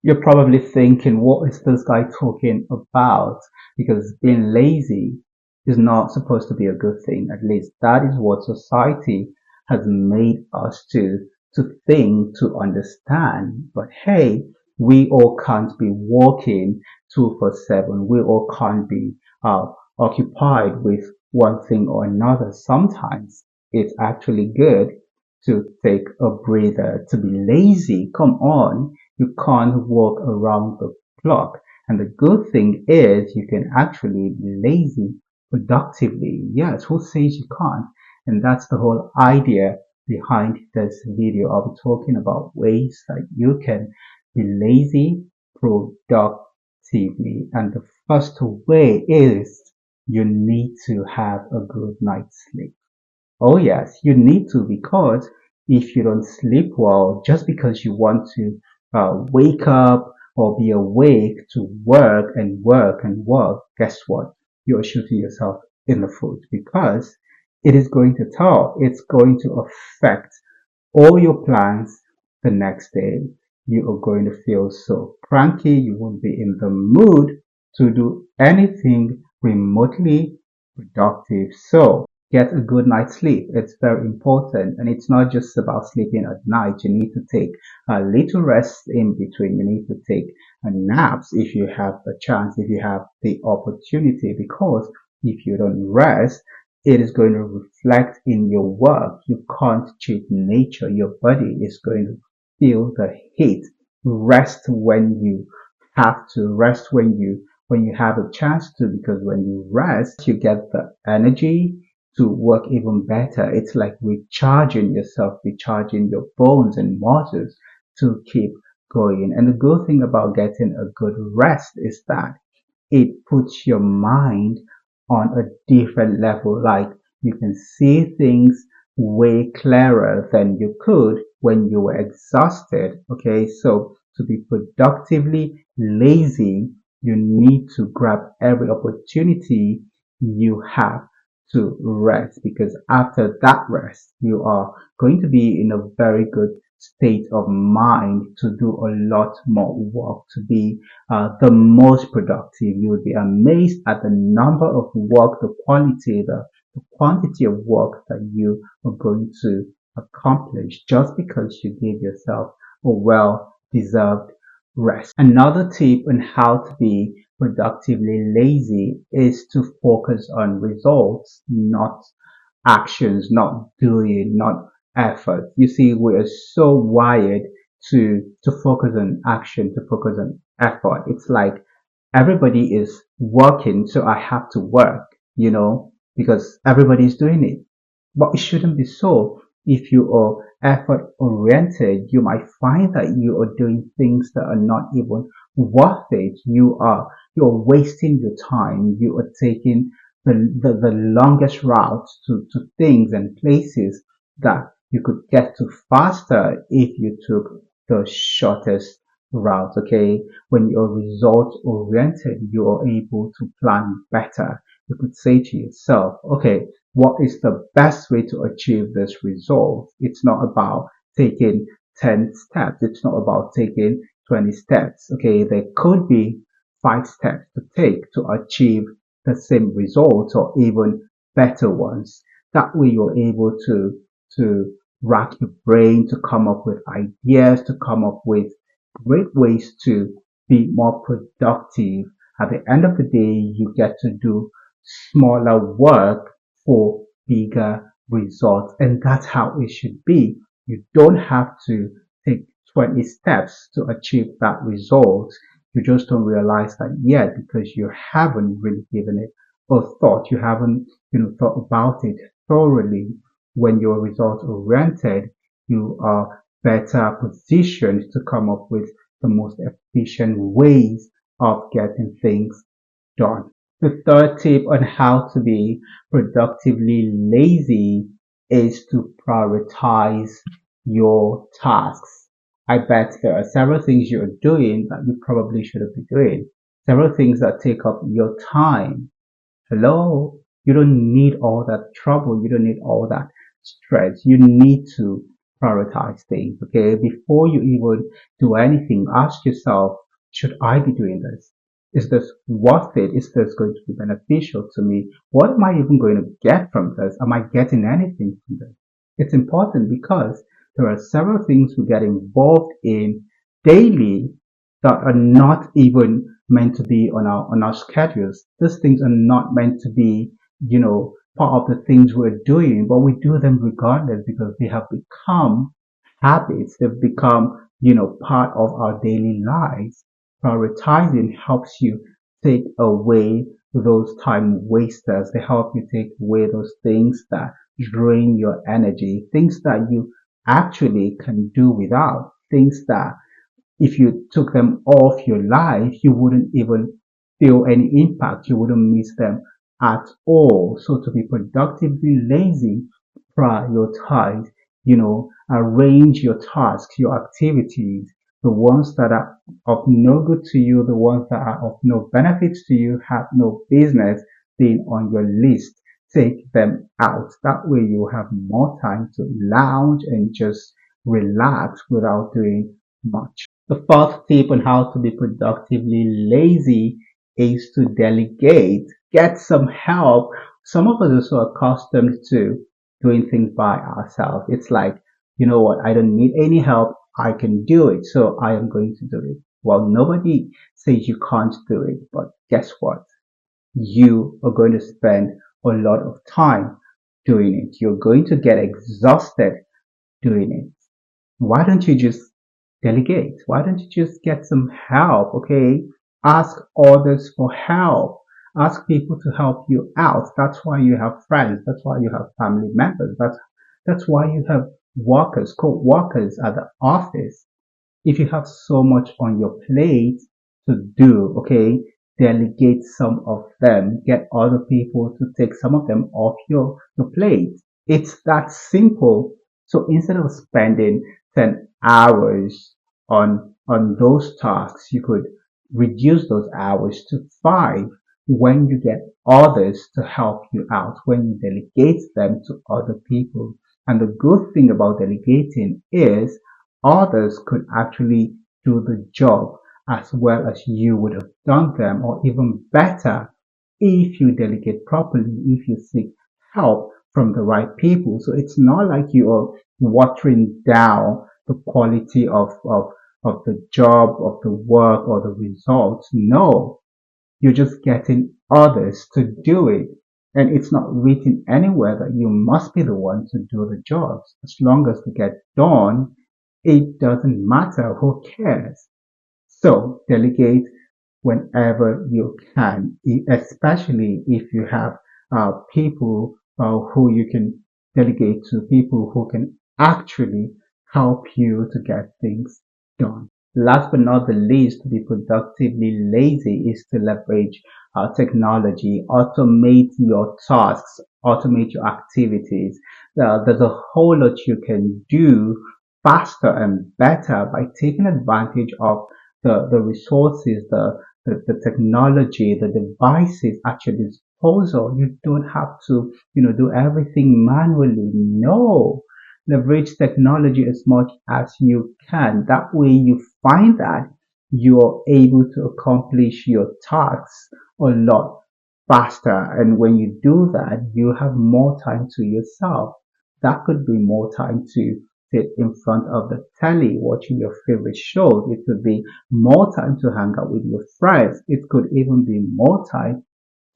You're probably thinking, what is this guy talking about? Because being lazy is not supposed to be a good thing. At least that is what society has made us to think, to understand. But hey, we all can't be working 24/7. We all can't be occupied with one thing or another. Sometimes it's actually good to take a breather, to be lazy. Come on, you can't walk around the clock. And the good thing is you can actually be lazy productively. Yes, who says you can't? And that's the whole idea behind this video. I'll be talking about ways that you can be lazy productively. And the first way is you need to have a good night's sleep. Oh, yes, you need to, because if you don't sleep well, just because you want to wake up or be awake to work and work and work, guess what? You're shooting yourself in the foot, because it is going to tell, it's going to affect all your plans the next day. You are going to feel so cranky. You won't be in the mood to do anything remotely productive. So get a good night's sleep. It's very important. And it's not just about sleeping at night. You need to take a little rest in between. You need to take naps if you have the chance, if you have the opportunity, because if you don't rest, it is going to reflect in your work. You can't cheat nature. Your body is going to feel the heat. Rest when you have to. Rest when you have a chance to, because when you rest, you get the energy to work even better. It's like recharging yourself, recharging your bones and muscles to keep going. And the good thing about getting a good rest is that it puts your mind on a different level. Like, you can see things way clearer than you could when you were exhausted. Okay, so to be productively lazy, you need to grab every opportunity you have to rest, because after that rest, you are going to be in a very good state of mind to do a lot more work, to be the most productive. You would be amazed at the number of work, the quality, the quantity of work that you are going to accomplish just because you gave yourself a well deserved rest. Another tip on how to be productively lazy is to focus on results, not actions, not doing, not effort. You see, we are so wired to focus on action, to focus on effort. It's like everybody is working, so I have to work, because everybody's doing it. But it shouldn't be so. If you are effort oriented, you might find that you are doing things that are not even worth it. You're wasting your time. You are taking the longest routes to things and places that you could get to faster if you took the shortest route. Okay. When you're result oriented, you are able to plan better. You could say to yourself, okay, what is the best way to achieve this result? It's not about taking 10 steps. It's not about taking 20 steps. Okay. There could be 5 steps to take to achieve the same results or even better ones. That way you're able to rack your brain, to come up with ideas, to come up with great ways to be more productive. At the end of the day, you get to do smaller work for bigger results. And that's how it should be. You don't have to take 20 steps to achieve that result. You just don't realize that yet, because you haven't really given it a thought. You haven't, thought about it thoroughly. When you're result oriented, you are better positioned to come up with the most efficient ways of getting things done. The third tip on how to be productively lazy is to prioritize your tasks. I bet there are several things you're doing that you probably shouldn't be doing. Several things that take up your time. Hello? You don't need all that trouble. You don't need all that stress. You need to prioritize things. Okay. Before you even do anything, ask yourself, should I be doing this? Is this worth it? Is this going to be beneficial to me? What am I even going to get from this? Am I getting anything from this? It's important because there are several things we get involved in daily that are not even meant to be on our schedules. These things are not meant to be, part of the things we're doing, but we do them regardless because they have become habits. They've become, part of our daily lives. Prioritizing helps you take away those time wasters. They help you take away those things that drain your energy, things that you actually can do without, things that if you took them off your life, you wouldn't even feel any impact. You wouldn't miss them at all. So to be productively lazy, prioritize, arrange your tasks, your activities, the ones that are of no good to you, the ones that are of no benefits to you, have no business being on your list. Take them out. That way you have more time to lounge and just relax without doing much. The fourth tip on how to be productively lazy is to delegate. Get some help. Some of us are so accustomed to doing things by ourselves. It's like, you know what, I don't need any help. I can do it. So I am going to do it. Well, nobody says you can't do it, but guess what? You are going to spend a lot of time doing it. You're going to get exhausted doing it. Why don't you just delegate? Why don't you just get some help? Okay. Ask others for help. Ask people to help you out. That's why you have friends. That's why you have family members. That's why you have workers, co-workers at the office. If you have so much on your plate to do, okay, delegate some of them. Get other people to take some of them off your plate. It's that simple. So instead of spending 10 hours on those tasks, you could reduce those hours to 5 when you get others to help you out, when you delegate them to other people. And the good thing about delegating is others could actually do the job as well as you would have done them, or even better if you delegate properly, if you seek help from the right people. So it's not like you are watering down the quality of the job, of the work, or the results. No, you're just getting others to do it. And it's not written anywhere that you must be the one to do the jobs. As long as they get done, it doesn't matter. Who cares? So delegate whenever you can, especially if you have people who you can delegate to, people who can actually help you to get things done. Last but not the least, to be productively lazy is to leverage technology, automate your tasks, automate your activities. There's a whole lot you can do faster and better by taking advantage of the resources, the technology, the devices at your disposal. You don't have to, do everything manually. No, leverage technology as much as you can. That way you find that you're able to accomplish your tasks a lot faster. And when you do that, you have more time to yourself. That could be more time to sit in front of the telly watching your favorite shows. It could be more time to hang out with your friends. It could even be more time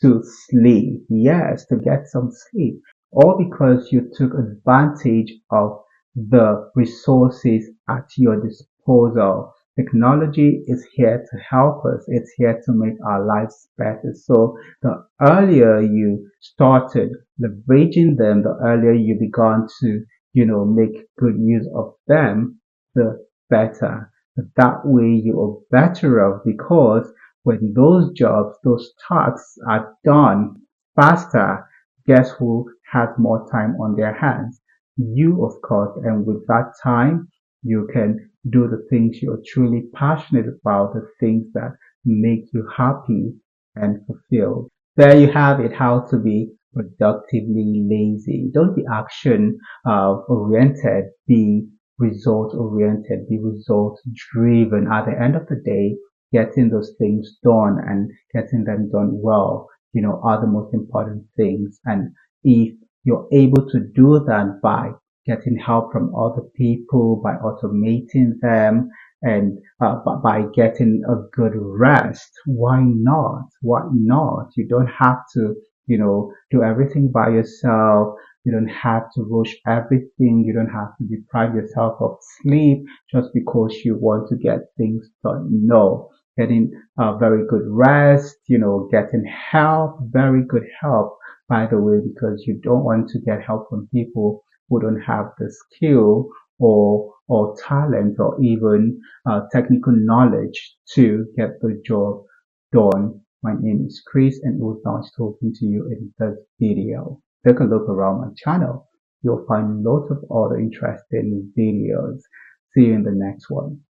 to sleep. Yes, to get some sleep. All because you took advantage of the resources at your disposal. Technology is here to help us. It's here to make our lives better. So the earlier you started leveraging them, the earlier you began to, make good use of them, the better. That way you are better off because when those jobs, those tasks are done faster, guess who has more time on their hands? You, of course. And with that time, you can do the things you're truly passionate about, the things that make you happy and fulfilled. There you have it, how to be productively lazy. Don't be action oriented, be result oriented, be result driven. At the end of the day, getting those things done and getting them done well, are the most important things. And if you're able to do that by getting help from other people, by automating them, and by getting a good rest, why not? Why not? You don't have to, do everything by yourself. You don't have to rush everything. You don't have to deprive yourself of sleep just because you want to get things done. No, getting very good rest, getting help, very good help, by the way, because you don't want to get help from people who don't have the skill or talent or even technical knowledge to get the job done. My name is Chris and it was nice talking to you in this video. Take a look around my channel. You'll find lots of other interesting videos. See you in the next one.